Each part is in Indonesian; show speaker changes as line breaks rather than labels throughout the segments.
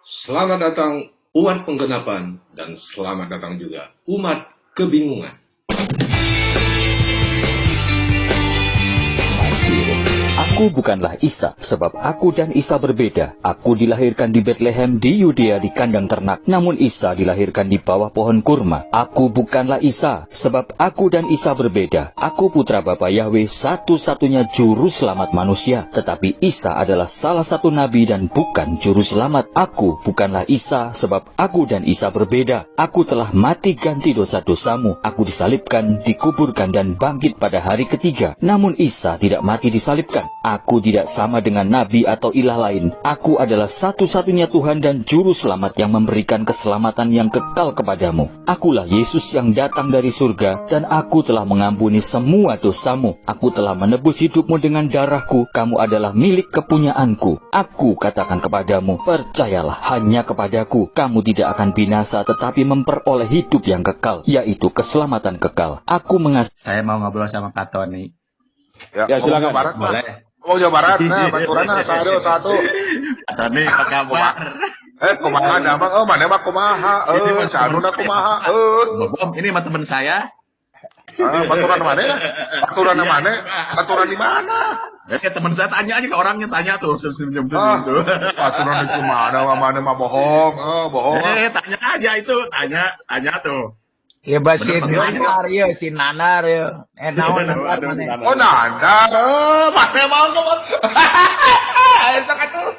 Selamat datang umat penggenapan dan selamat datang juga umat kebingungan.
Aku bukanlah Isa, sebab aku dan Isa berbeda. Aku dilahirkan di Bethlehem di Yudea di kandang ternak, namun Isa dilahirkan di bawah pohon kurma. Aku bukanlah Isa, sebab aku dan Isa berbeda. Aku putra Bapa Yahweh, satu-satunya juru selamat manusia. Tetapi Isa adalah salah satu nabi dan bukan juru selamat. Aku bukanlah Isa, sebab aku dan Isa berbeda. Aku telah mati ganti dosa-dosamu. Aku disalibkan, dikuburkan dan bangkit pada hari ketiga. Namun Isa tidak mati disalibkan. Aku tidak sama dengan nabi atau ilah lain. Aku adalah satu-satunya Tuhan dan Juru Selamat yang memberikan keselamatan yang kekal kepadamu. Akulah Yesus yang datang dari surga, dan aku telah mengampuni semua dosamu. Aku telah menebus hidupmu dengan darahku. Kamu adalah milik kepunyaanku. Aku katakan kepadamu, percayalah hanya kepadaku. Kamu tidak akan binasa, tetapi memperoleh hidup yang kekal, yaitu keselamatan kekal.
Saya mau ngobrol sama Pak Tony.
Ya silakan.
Barat, boleh.
Oh Jawa Barat, nah baturana satu.
Pak Tony, apa kabar?
Kumaha damang, mana mah kumaha, saruna kumaha,
Bom, ini sama teman saya.
baturan mana ya? Baturan mana? Baturan di mana?
Teman saya tanya aja ke orangnya, tanya tuh, senyum tuh.
Baturan itu mana mah bohong, bohong.
Tanya aja itu, tanya tuh.
Ya basin nanar ya, si nanar ya. Naon nanar mana?
Oh nandar, mana mau kamu? Itu kan tuh.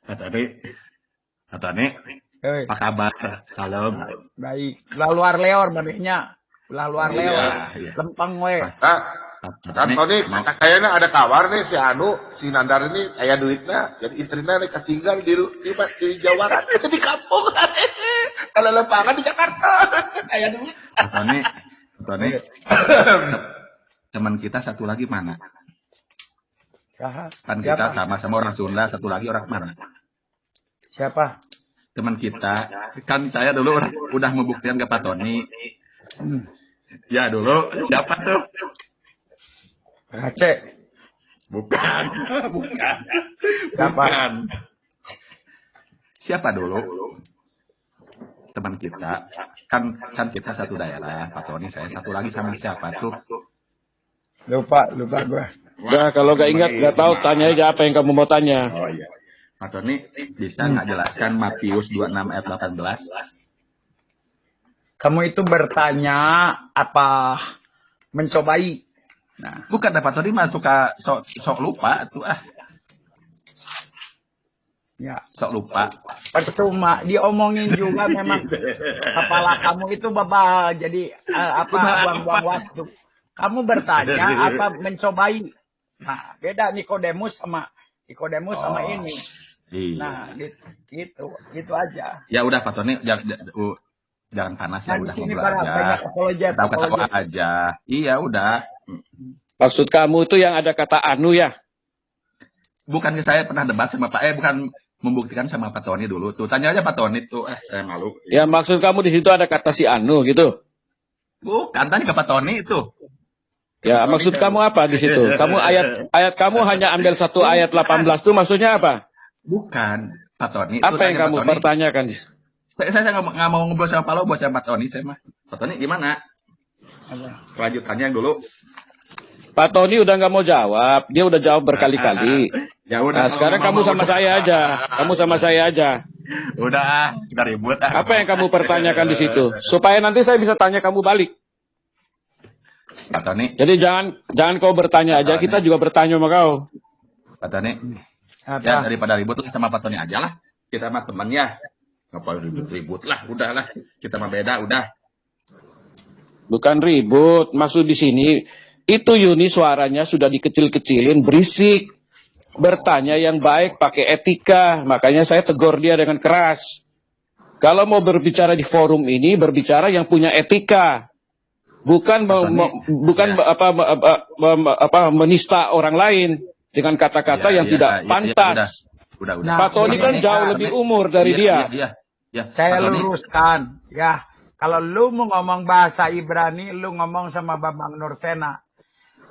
Pak Tony, apa kabar? Salam.
Baik, lah luar leor manehnya. Lah luar leor.
Iya.
Lempeng we.
Kan Tony, kayaknya ada kabar nih si Nandar ini aya duitnya, jadi istrinya nih ketinggal di Jawa Barat, di kampung. Kalau lempangan di Jakarta, aya duit.
Tony, teman kita satu lagi mana? Kan kita sama-sama orang Sunda, satu lagi orang mana?
Siapa?
Teman kita, kan saya dulu udah membuktikan ke Pak Tony. Ya dulu, siapa tuh?
Aceh.
Bukan. Siapa dulu? Teman kita. Kan kita satu daerah, Pak Tony, saya satu lagi sama siapa tuh?
Lupa gua.
Udah, kalau gak ingat, gak tahu, tanya aja apa yang kamu mau tanya.
Oh iya. Pak Tony, bisa nggak jelaskan Matius 26 ayat 18?
Kamu itu bertanya apa mencobai?
Nah, bukan Pak Tony mah suka sok lupa tuh
Ya,
sok lupa.
percuma diomongin juga memang kepala kamu itu babal jadi buang-buang waktu. Kamu bertanya apa mencobai? Nah, beda Nikodemus sama ini.
Iya.
Nah, gitu aja.
Ya udah Pak Tony, jangan panas ya,
Nah, di
udah
sini
ngobrol aja.
banyak
Ketawa aja. Iya, udah.
Maksud kamu itu yang ada kata anu ya?
Bukan saya pernah debat sama bukan membuktikan sama Pak Tony dulu. Tuh, tanya aja Pak Tony tuh. Saya malu.
Ya maksud kamu di situ ada kata si anu gitu?
Bukan, tanya ke Pak Tony itu.
Ya maksud kamu apa di situ? Kamu ayat kamu hanya ambil satu ayat 18 itu maksudnya apa?
Bukan, Pak Tony.
Apa yang kamu pertanyakan?
Saya nggak mau ngobrol sama Pak Lobo, sama Pak Tony. Saya mah. Pak Tony gimana? Lanjutannya yang dulu.
Pak Tony udah nggak mau jawab, dia udah jawab berkali-kali.
Ya udah.
Nah sekarang kamu sama saya aja.
Udah, sudah ribut.
Apa yang kamu pertanyakan di situ? Supaya nanti saya bisa tanya kamu balik.
Pak Tony.
Jadi jangan kau bertanya aja, kita juga bertanya sama kau.
Pak Tony.
Apa?
Ya daripada ribut sama Pak Tony aja lah. Kita mah teman ya. Ngapain ribut lah, udahlah. Kita mah beda, udah.
Bukan ribut, maksud di sini itu Yuni suaranya sudah dikecil-kecilin, berisik. Bertanya yang baik, pakai etika. Makanya saya tegur dia dengan keras. Kalau mau berbicara di forum ini, berbicara yang punya etika. Bukan menista orang lain dengan kata-kata yang tidak pantas.
Udah.
Pak Tony kan jauh lebih umur dari dia.
Iya.
Saya luruskan, ya. Kalau lu mau ngomong bahasa Ibrani, lu ngomong sama Bambang Nursena.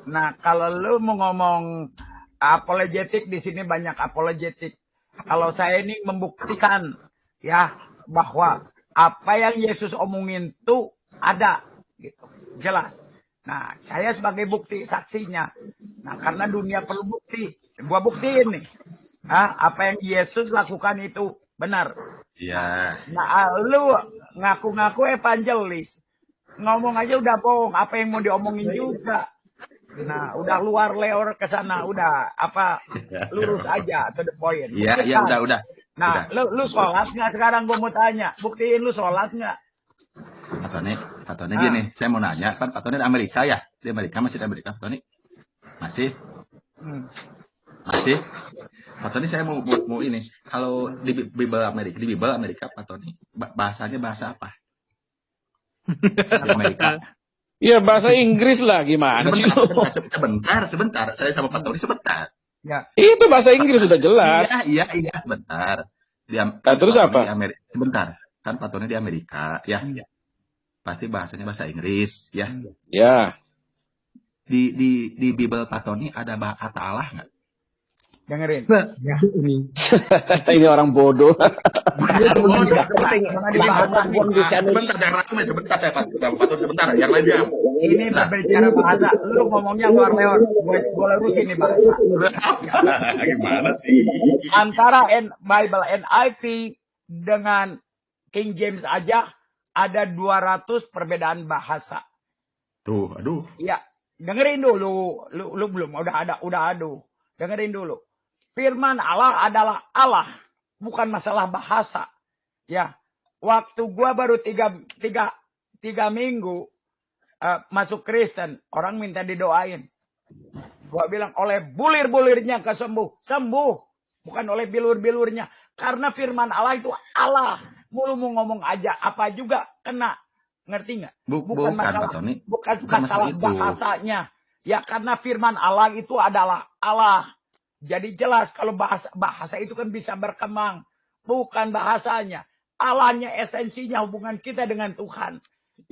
Nah, kalau lu mau ngomong apologetik, di sini banyak apologetik. Kalau saya ini membuktikan ya bahwa apa yang Yesus omongin tuh ada gitu. Jelas. Nah, saya sebagai bukti saksinya. Nah, karena dunia perlu bukti. Gua buktiin nih. Apa yang Yesus lakukan itu benar.
Iya.
Nah, lu ngaku-ngaku evangelis. Ngomong aja udah bohong. Apa yang mau diomongin juga. Nah, udah luar leor ke sana. Udah, lurus aja to the point.
Iya, udah.
Nah, lu sholat nggak sekarang? Gue mau tanya. Buktiin lu sholat nggak?
Pak Tony gini, saya mau nanya, kan Pak Tony di Amerika ya? Di Amerika, masih di Amerika, Pak Tony? Masih? Masih? Pak Tony saya mau ini, kalau di Bible Amerika, Pak Tony, bahasanya bahasa apa? Di Amerika.
Ya bahasa Inggris lah, gimana sih lu?
Sebentar. Saya sama Pak Tony sebentar.
Ya.
Itu bahasa Inggris sudah jelas.
Iya, sebentar.
Terus apa?
Sebentar. Kan Pak Tony di Amerika, ya. Pasti bahasanya bahasa Inggris, ya.
Ya.
Di Bible Pak Tony ada kata Allah nggak?
Dengerin. Ya.
Ini orang bodoh.
Sebentar saya Pak Tony sebentar. Yang lain diam.
Ini berbicara bahasa. Lu ngomongnya luar leor. Gue lurusin nih bahasa.
Gimana sih?
Antara Bible NIV dengan King James aja ada 200 perbedaan bahasa.
Tuh, aduh.
Iya, dengerin dulu. Lu belum udah aduh. Dengerin dulu. Firman Allah adalah Allah, bukan masalah bahasa. Ya, waktu gua baru tiga minggu masuk Kristen, orang minta didoain. Gua bilang oleh bulir-bulirnya sembuh, bukan oleh bilur-bilurnya. Karena firman Allah itu Allah. Mulu mau ngomong aja apa juga kena. Ngerti nggak? Bukan masalah bahasanya. Ya karena firman Allah itu adalah Allah. Jadi jelas kalau bahasa itu kan bisa berkembang. Bukan bahasanya. Allahnya esensinya hubungan kita dengan Tuhan.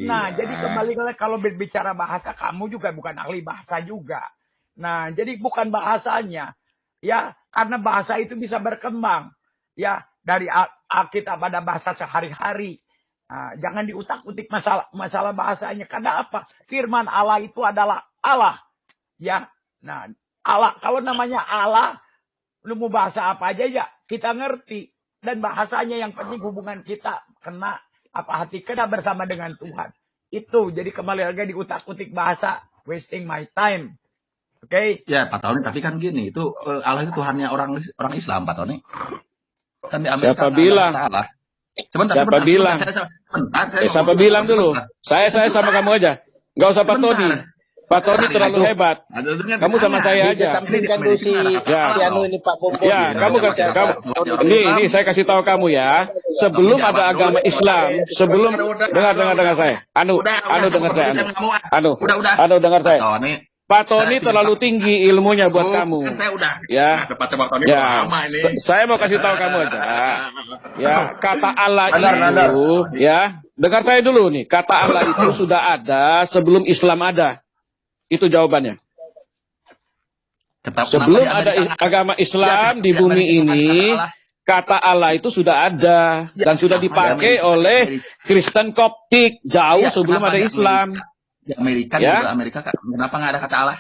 Nah, jadi kembali kalau berbicara bahasa, kamu juga bukan ahli bahasa juga. Nah, jadi bukan bahasanya. Ya, karena bahasa itu bisa berkembang. Ya, dari Alkitab pada bahasa sehari-hari. Nah, jangan diutak-utik masalah bahasanya. Karena apa? Firman Allah itu adalah Allah. Ya, nah Allah, kalau namanya Allah, lu mau bahasa apa aja ya kita ngerti. Dan bahasanya yang penting hubungan kita kena hati kena bersama dengan Tuhan. Itu jadi kembali lagi diutak-utik bahasa, wasting my time. Oke?
Ya Pak Tony, tapi kan gini, itu Allah itu Tuhannya orang Islam Pak Tony. Kan di Amerika,
siapa bilang?
Allah.
Siapa bilang? Siapa bilang dulu? Saya sama kamu aja. Nggak usah Pak Tony. Pak Tony terlalu hebat. Kamu sama saya aja.
Sampingkan dulu si anu ini Pak Bombo.
Ya, kamu ini saya kasih tahu kamu ya. Sebelum ada agama Islam, dengar saya. Anu dengar saya. Anu dengar saya. Pak Tony terlalu tinggi ilmunya buat kamu. Ya. Saya mau kasih tahu kamu aja. Ya, kata Allah itu, ya. Dengar saya dulu nih. Kata Allah itu sudah ada sebelum Islam ada. Itu jawabannya. Sebelum ada agama Islam di bumi ini, kata Allah itu sudah ada dan sudah dipakai oleh Kristen Koptik jauh sebelum ada Islam.
Di Amerika, kenapa nggak ada kata Allah?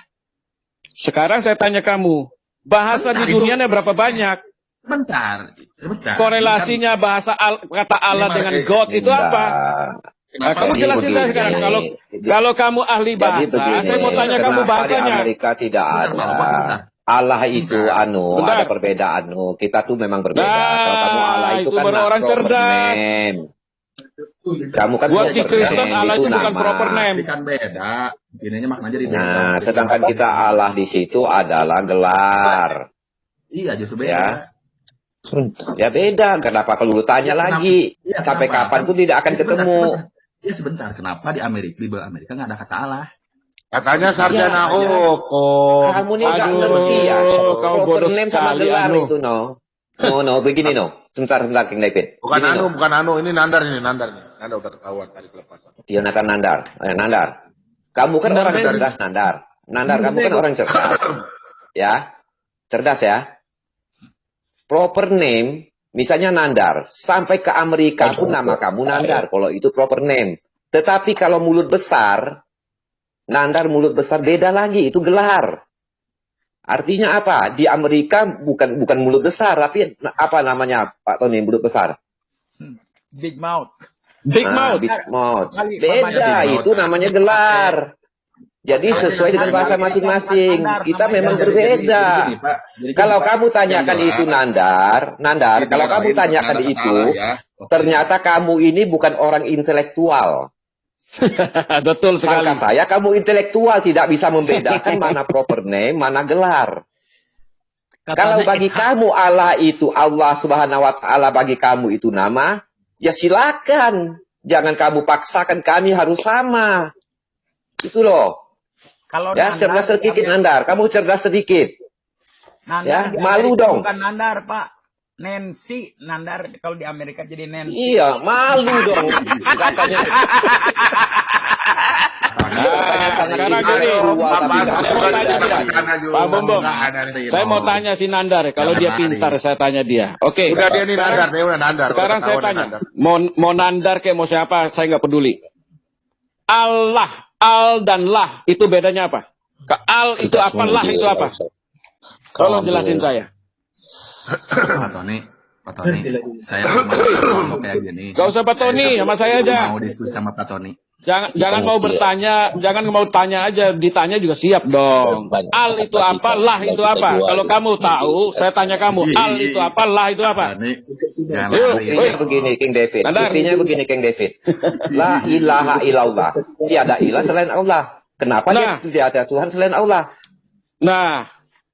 Sekarang saya tanya kamu, bahasa di dunia berapa banyak?
Sebentar.
Korelasinya bahasa kata Allah dengan God itu apa? Nah, kamu jelasin saya sekarang. Kalau kamu ahli bahasa, saya mau tanya kamu bahasanya.
Di Amerika tidak ada. Allah itu ada perbedaan. Kita tuh memang berbeda. Kalau kamu Allah itu kan
orang cerdas.
Name. Kamu kan
buat di Kristen Allah itu bukan proper name.
Kan beda. Ininya maknanya di
Nah, sedangkan kita Allah di situ adalah gelar.
Iya, justru beda.
Ya beda. Kenapa kalau lu tanya lagi? Sampai kapan pun tidak akan ketemu.
Ya sebentar, kenapa di Bible Amerika nggak ada kata Allah?
Katanya sarjana hukum.
Kamu nih nggak ngerti ya.
Kau bodoh
sama gelar itu begini Sebentar King David.
Bukan ini Nandar. Nandar udah ketahuan tadi kelepasan.
Jonathan Nandar. Kamu kan orang cerdas Nandar kamu kan orang cerdas. Ya. Cerdas ya. proper name, misalnya Nandar, sampai ke Amerika pun nama kamu Nandar, kalau itu proper name. Tetapi kalau mulut besar, Nandar mulut besar beda lagi, itu gelar. Artinya apa? Di Amerika bukan mulut besar, tapi apa namanya Pak Tony mulut besar?
Big mouth.
Big mouth.
Big mouth.
Kali,
Beda,
Pak
itu namanya gelar. Jadi sesuai dengan bahasa masing-masing. Kita memang berbeda. Kalau kamu tanyakan itu Nandar, kalau kamu tanyakan itu, ternyata kamu ini bukan orang intelektual.
Betul sekali.
Sangka saya kamu intelektual, tidak bisa membedakan mana proper name, mana gelar. Kalau bagi kamu Allah itu, Allah Subhanahu wa Ta'ala bagi kamu itu nama, ya silakan. Jangan kamu paksakan kami harus sama. Itu loh.
Kalau
Ya, cerdas sedikit Nandar, kamu cerdas sedikit.
Nandar
Ya, malu dong.
Bukan Nandar, Pak. Nancy Nandar kalau di Amerika jadi Nancy.
Iya, malu dong. Katanya.
Sekarang gini, Pak Bombong, saya mau tanya si Nandar, kalau dia pintar saya tanya dia. Oke.
Udah dia nih Nandar, dia udah Nandar.
Sekarang
Udah
saya
ketahuan
tanya,
Nandar.
mau Nandar kayak mau siapa, saya nggak peduli. Allah, al dan lah, itu bedanya apa? Al itu apa, lah itu apa? Tolong jelasin saya.
Pak Tony, saya mau kayak gini.
Gak usah Pak Tony, sama saya aja.
Mau diskusi sama Pak Tony.
Jangan mau bertanya, jangan mau tanya aja, ditanya juga siap dong. Al itu apa, lah itu apa? Kalau kamu tahu, saya tanya kamu, al itu apa, lah itu apa?
Buktinya begini, King David.
Nandar.
Buktinya begini, King David. La ilaha illallah. Tiada ilah selain Allah. Kenapa dia tidak ada Tuhan selain Allah?
Nah,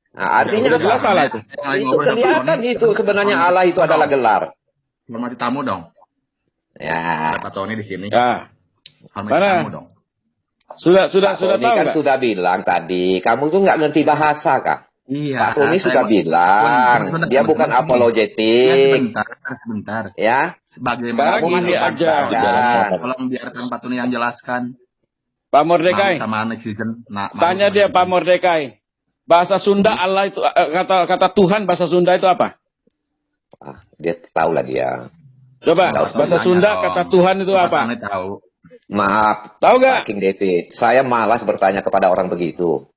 Artinya
udah jelas
apa?
salah itu.
Itu kelihatan itu sebenarnya Allah itu adalah gelar.
Hormati tamu dong.
Ya.
Pak Tony di sini.
Ya.
Hormati
Mana?
tamu dong.
Sudah
Pak
tahu
Tony kan
nggak?
sudah bilang tadi, kamu tuh nggak ngerti bahasa, Kak.
Iya.
Pak Tony sudah bilang, dia bukan apologetik.
Sebentar.
Ya.
Bagaimana
Sekarang
Kamu
gini
masih
aja.
paksakan.
Tolong biarkan Pak Tony yang jelaskan.
Pak Mordekai,
Sama netizen.
tanya dia Pak Mordekai. Bahasa Sunda Allah itu kata Tuhan bahasa Sunda itu apa?
Dia tahu lah dia.
Coba bahasa Sunda kata Tuhan itu apa?
Pak Tony tahu.
Maaf,
Tahu gak?
Pak King David. Saya malas bertanya kepada orang begitu.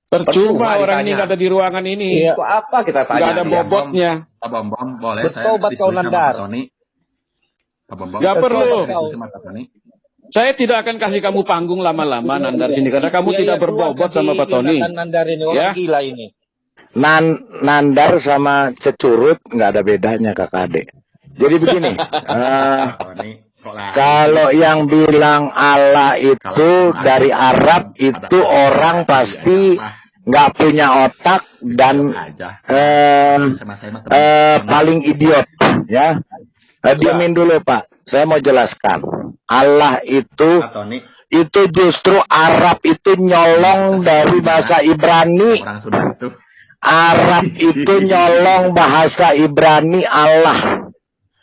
Percuma
Percuma
orang ini
ditanya.
nggak ada di ruangan ini.
Itu apa kita tanya?
Nggak ada
dia?
bobotnya.
Pak Bom, boleh
Bertobat
saya
kau,
diskusi sama
Nandar.
Pak Tony. Pak Bom,
Nggak perlu.
diskusi sama Pak Tony.
Saya tidak akan kasih kamu panggung lama-lama Nandar sini karena kamu tidak berbobot sama Pak Tony.
Nandar ini
Ya.
gila ini. Nandar sama cecurut nggak ada bedanya kakak adik. Jadi begini,
Pak Tony, kok lari?
kalau yang bilang Allah itu dari Arab itu orang pasti nggak punya otak dan
Aja. Sama saya mah
paling idiot ya. Diamin dulu Pak, saya mau jelaskan. Allah
Pak Tony,
itu justru Arab itu nyolong dari bahasa Ibrani.
orang sudah itu.
Arab itu nyolong bahasa Ibrani Allah.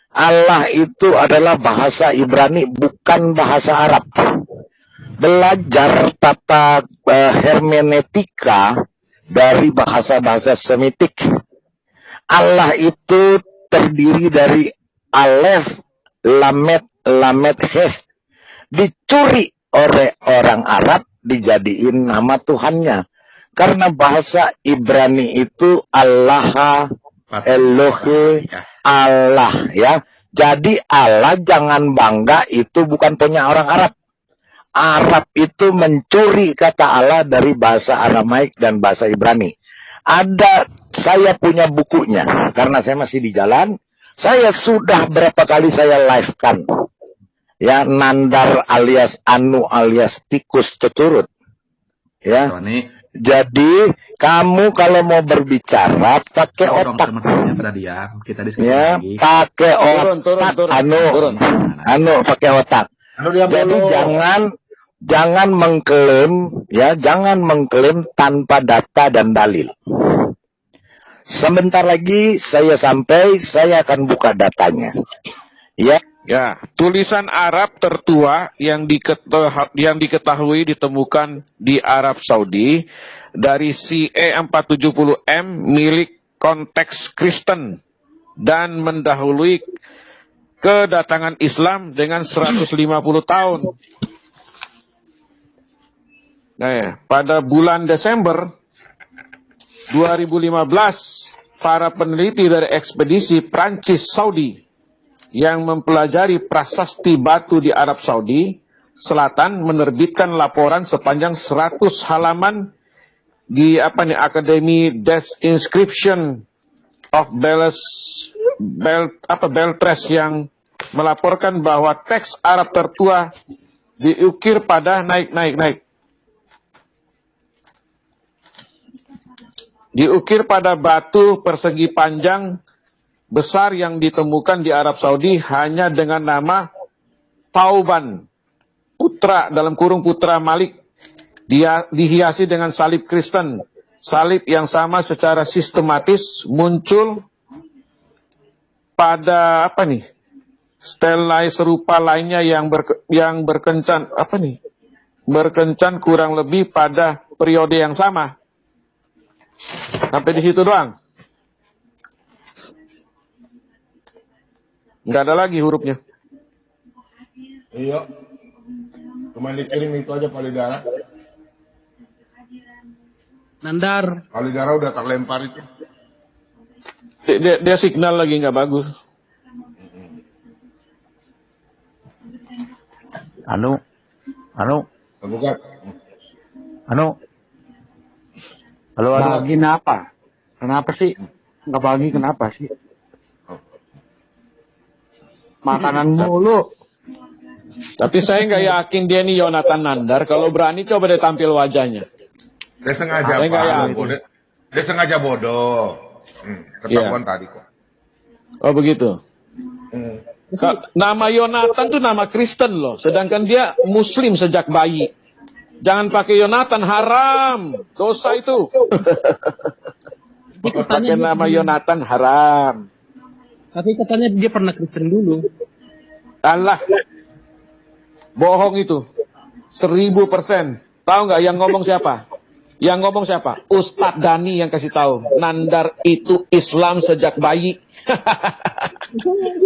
Allah itu adalah bahasa Ibrani, bukan bahasa Arab. Belajar tata hermeneutika dari bahasa-bahasa Semitik. Allah itu terdiri dari alef, lamet, heh. Dicuri oleh orang Arab, dijadiin nama Tuhannya. Karena bahasa Ibrani itu Allah, Elohe, Allah ya. Jadi Allah jangan bangga itu bukan punya orang Arab. Arab itu mencuri kata Allah dari bahasa Aramaik dan bahasa Ibrani. Saya punya bukunya karena saya masih di jalan. Saya sudah berapa kali saya live-kan. Ya, Nandar alias Anu alias tikus cecurut. Ya.
Tony,
Jadi kamu kalau mau berbicara pakai
tolong
otak.
teman-temannya pada diam. Kita diskusi
Ya,
lagi.
pakai otak.
Turun.
Anu pakai otak. Jadi jangan mengklaim ya, jangan mengklaim tanpa data dan dalil. Sebentar lagi saya akan buka datanya. Ya.
Ya, tulisan Arab tertua yang diketahui ditemukan di Arab Saudi dari CE 470M milik konteks Kristen dan mendahului kedatangan Islam dengan 150 tahun. Nah, ya, pada bulan Desember 2015, para peneliti dari ekspedisi Prancis Saudi yang mempelajari prasasti batu di Arab Saudi Selatan menerbitkan laporan sepanjang 100 halaman di Academy des Inscriptions of Beltres yang melaporkan bahwa teks Arab tertua diukir pada diukir pada batu persegi panjang besar yang ditemukan di Arab Saudi hanya dengan nama Tauban, putra dalam kurung putra Malik, dia dihiasi dengan salib Kristen. Salib yang sama secara sistematis muncul pada stelai serupa lainnya yang berkencan kurang lebih pada periode yang sama. Sampai di situ doang. Nggak ada lagi hurufnya.
Iya. Cuma dikirim itu aja Palidara.
Nandar.
Palidara udah terlempar itu.
Dia signal lagi nggak bagus.
Anu.
Bukan.
Halo.
Bagi kenapa? Kenapa sih? Nggak bagi kenapa sih? Makanan mulu.
Tapi saya nggak yakin dia nih Yonatan Nandar. Kalau berani coba dia tampil wajahnya.
Dia sengaja bodoh. Dia sengaja bodoh. Ketahuan tadi kok.
Oh begitu. Nama Yonatan tuh nama Kristen loh. Sedangkan dia Muslim sejak bayi. Jangan pakai Yonatan, haram. Dosa itu. Pakai nama Yonatan haram.
Tapi katanya dia pernah Kristen dulu.
Allah. Bohong itu. 1000%. Tahu nggak yang ngomong siapa? Yang ngomong siapa? Ustadz Dani yang kasih tahu. Nandar itu Islam sejak bayi.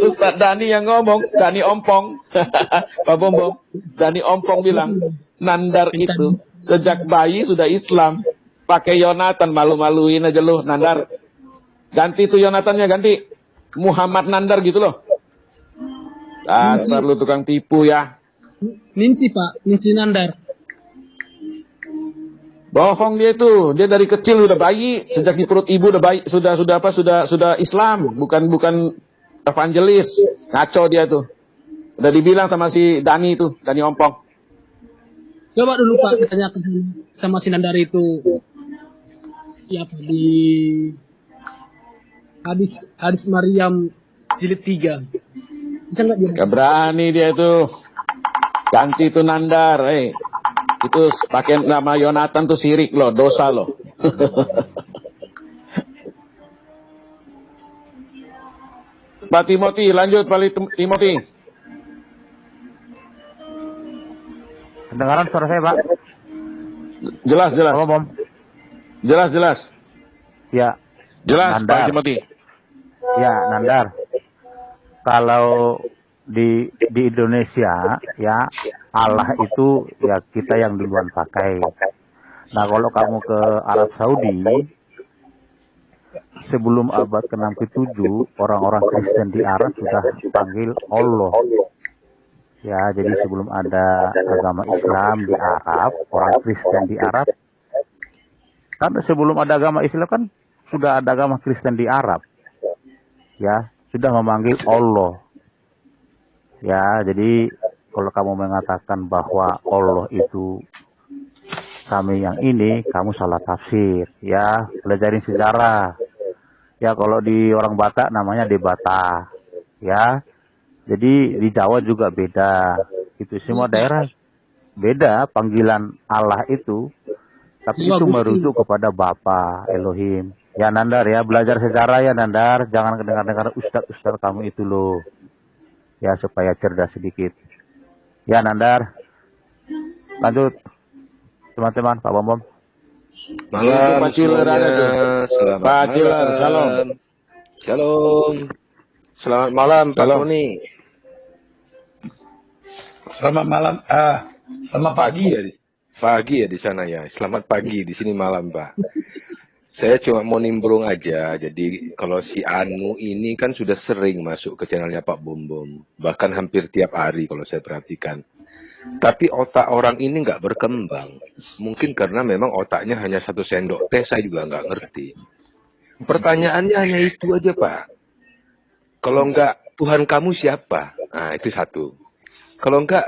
Ustadz Dani yang ngomong. Dani Ompong. Pak Bombong. Dani Ompong bilang. Nandar itu sejak bayi sudah Islam. Pakai Yonatan, malu-maluin aja lu, Nandar. Ganti tuh Yonatannya, ganti. Muhammad Nandar gitu loh. Dasar lu tukang tipu ya.
Ninti Pak, Ninti Nandar.
Bohong dia itu. Dia dari kecil udah bayi, sejak di perut ibu udah bayi, sudah Islam, bukan evangelis. Ngaco dia tuh. Udah dibilang sama si Dani itu, Dani Ompong.
Coba dulu Pak tanya sama si Nandar itu. Ya Pak, di hadis Maryam jilid 3. Bisa nggak dia?
Gak berani dia itu. Ganti itu Nandar, Itu pakai nama Yonatan tuh sirik loh, dosa loh. Pak Timothy, lanjut Pak Timothy.
Kedengaran suara saya, Pak?
Jelas.
Halo, Bom.
Jelas.
Ya.
Jelas,
Nandar.
Pak Timothy.
Ya, Nandar. Kalau di Indonesia, ya, Allah itu ya kita yang duluan pakai. Nah, kalau kamu ke Arab Saudi, sebelum abad ke-6 ke-7, orang-orang Kristen di Arab sudah dipanggil Allah. Ya, jadi sebelum ada agama Islam di Arab, orang Kristen di Arab, kan sebelum ada agama Islam kan sudah ada agama Kristen di Arab. Ya, sudah memanggil Allah. Ya, jadi kalau kamu mengatakan bahwa Allah itu kami yang ini, kamu salah tafsir. Ya, pelajarin sejarah. Ya, kalau di orang Batak namanya Debata. Ya, jadi di Jawa juga beda. Itu semua daerah beda panggilan Allah itu. Tapi itu merujuk kepada Bapa Elohim. Ya Nandar ya, belajar sejarah ya Nandar. Jangan dengar-dengar ustaz kamu itu loh. Ya supaya cerdas sedikit. Ya Nandar. Lanjut. Teman-teman, Pak Bom.
Malam
Pak Ciler ada tuh. Pak Ciler, salam.
Shalom.
Selamat malam Pak
Halo.
Tony.
Selamat malam. Selamat
Pagi ya, pagi ya di sana ya. Selamat pagi, di sini malam Pak. Saya cuma mau nimbrung aja. Jadi kalau si Anu ini kan sudah sering masuk ke channelnya Pak Bom Bom. Bahkan hampir tiap hari kalau saya perhatikan. Tapi otak orang ini nggak berkembang. Mungkin karena memang otaknya hanya 1 sendok teh, saya juga nggak ngerti. Pertanyaannya hanya itu aja Pak. Kalau nggak Tuhan kamu siapa? Nah itu satu. Kalau nggak,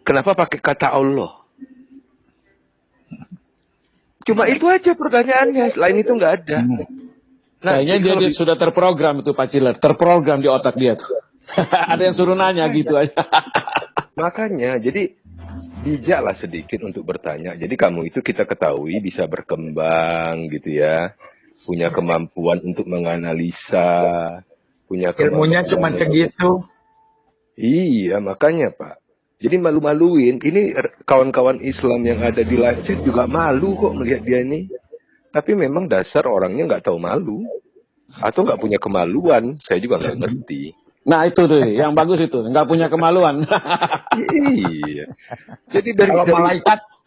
kenapa pakai kata Allah? Cuma itu aja pertanyaannya. Selain itu nggak ada. Nah,
Kayaknya dia sudah terprogram itu Pak Ciler. Terprogram di otak dia tuh. Ada yang suruh nanya gitu aja.
makanya, jadi bijaklah sedikit untuk bertanya. Jadi kamu itu kita ketahui bisa berkembang gitu ya. Punya kemampuan untuk menganalisa. Punya
Ilmunya
kemampuan
cuma segitu.
Iya, makanya Pak. Jadi malu-maluin. Ini kawan-kawan Islam yang ada di live feed juga malu kok melihat dia ini. Tapi memang dasar orangnya nggak tahu malu. Atau nggak punya kemaluan. Saya juga nggak ngerti.
Nah itu tuh, yang bagus itu. Nggak punya kemaluan.
Iya. Jadi dari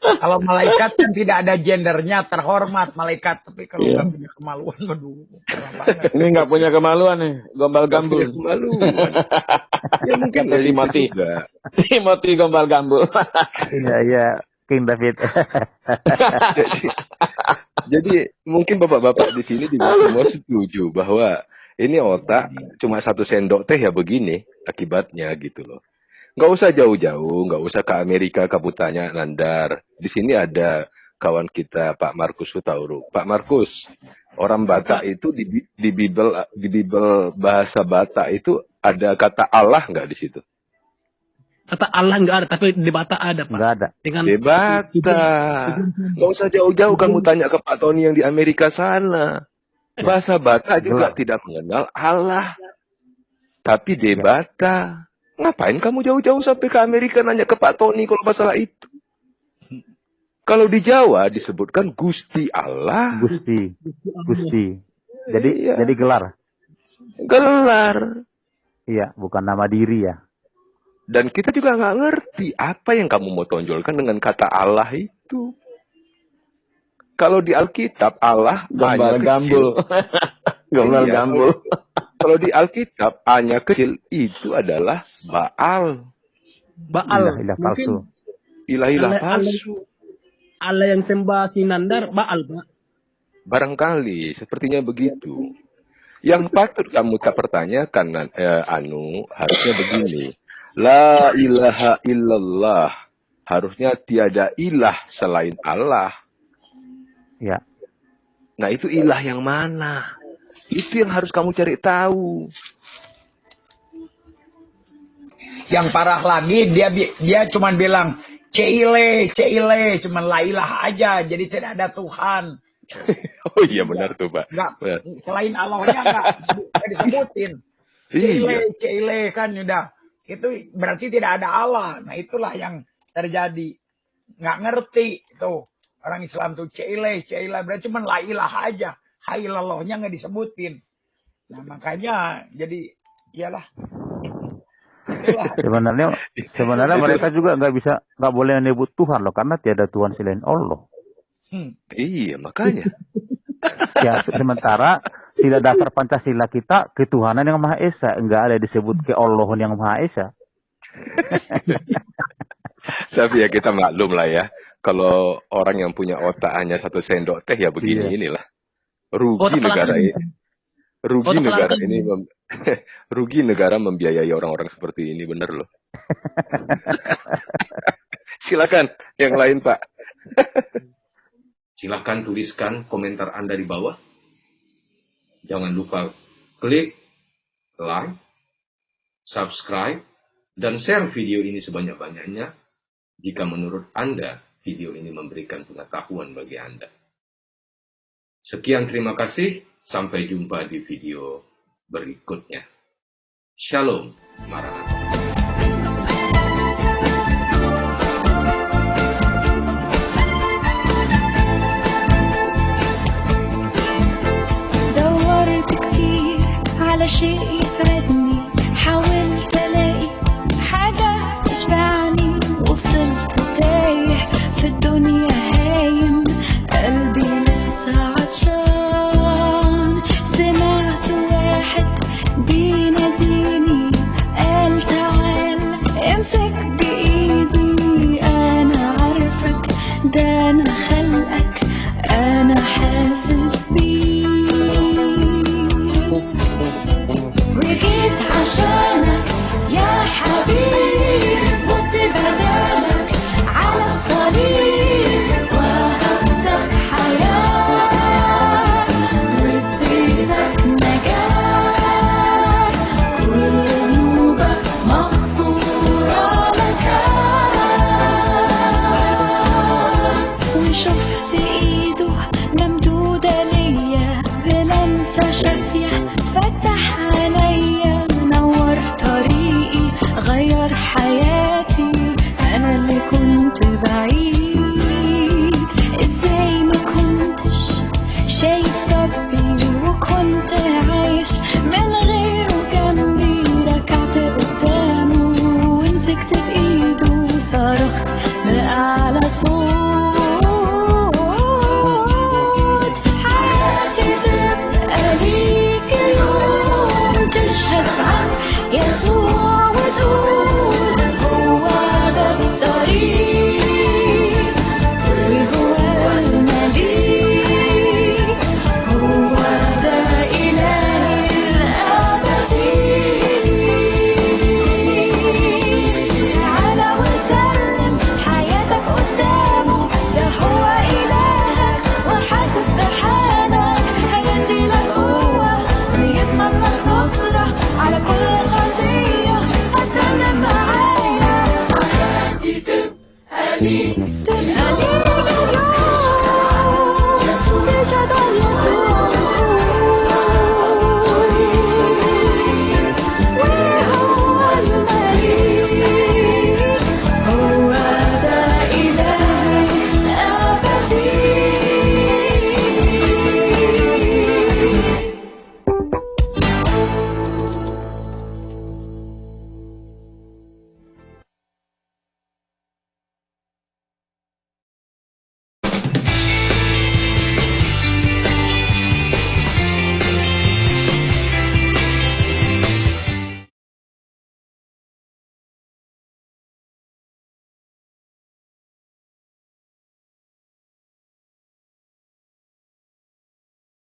Kalau malaikat kan tidak ada gendernya, terhormat malaikat. Tapi kalau nggak punya kemaluan, aduh, kurang banget.
Ini nggak punya kemaluan nih. Gombal gambul.
kemaluan. Ya mungkin
Kata
dari
Timothy.
itu juga.
Timothy gombal gambul.
Iya, King David.
Jadi mungkin bapak-bapak di sini juga semua setuju bahwa ini otak cuma 1 sendok teh ya begini akibatnya gitu loh. Nggak usah jauh-jauh, nggak usah ke Amerika kamu tanya Nandar. Di sini ada kawan kita Pak Markus Hutauru. Pak Markus, orang Batak itu di Bible bahasa Batak itu ada kata Allah nggak di situ?
Kata Allah nggak ada, tapi di Batak ada, Pak.
Nggak ada.
Dengan
Di Batak. Nggak usah jauh-jauh kamu tanya ke Pak Tony yang di Amerika sana. Bahasa Batak juga tidak mengenal Allah. Tapi di Batak. Ngapain kamu jauh-jauh sampai ke Amerika nanya ke Pak Tony kalau masalah itu? Kalau di Jawa disebutkan Gusti Allah.
Gusti. Jadi gelar.
Gelar.
Iya, bukan nama diri ya.
Dan kita juga nggak ngerti apa yang kamu mau tonjolkan dengan kata Allah itu. Kalau di Alkitab Allah
Gombal
hanya
gambul. Gombal
Iya,
gambul.
Kalau di Alkitab hanya kecil itu adalah Baal.
Ilah palsu.
Ilah-ilah
Allah-
palsu.
Allah yang sembah si Nandar, Baal, Pak.
Barangkali sepertinya begitu. Yang patut kamu tak pertanyakan, Anu, harusnya begini. La ilaha illallah. Harusnya tiada ilah selain Allah.
Ya.
Nah itu ilah yang mana? Itu yang harus kamu cari tahu.
Yang parah lagi dia cuma bilang Cile, cuman la ilaha aja, jadi tidak ada Tuhan.
Oh iya benar tuh Pak.
Nggak,
Benar.
selain Allahnya nggak disebutin. Cile kan udah. Itu berarti tidak ada Allah. Nah itulah yang terjadi. Nggak ngerti itu. Orang Islam tuh Cile berarti cuma la ilaha aja. Hailallahnya nggak disebutin. Nah makanya jadi iyalah. Itulah.
Sebenarnya mereka juga nggak boleh menyebut Tuhan loh, karena tiada Tuhan selain Allah.
Iya makanya.
Ya, sementara tidak dasar Pancasila kita ketuhanan yang Maha Esa, enggak ada disebut ke Allah yang Maha Esa.
Tapi ya kita maklum lah ya. Kalau orang yang punya otak hanya 1 sendok teh ya begini inilah. Rugi negara ini. Rugi negara membiayai orang-orang seperti ini, bener loh. Silakan yang lain Pak. Silakan tuliskan komentar Anda di bawah. Jangan lupa klik like, subscribe, dan share video ini sebanyak-banyaknya jika menurut Anda video ini memberikan pengetahuan bagi Anda. Sekian, terima kasih. Sampai jumpa di video berikutnya. Shalom, Maranatha.
دورت كتير على شيء يسعدني غير حياتي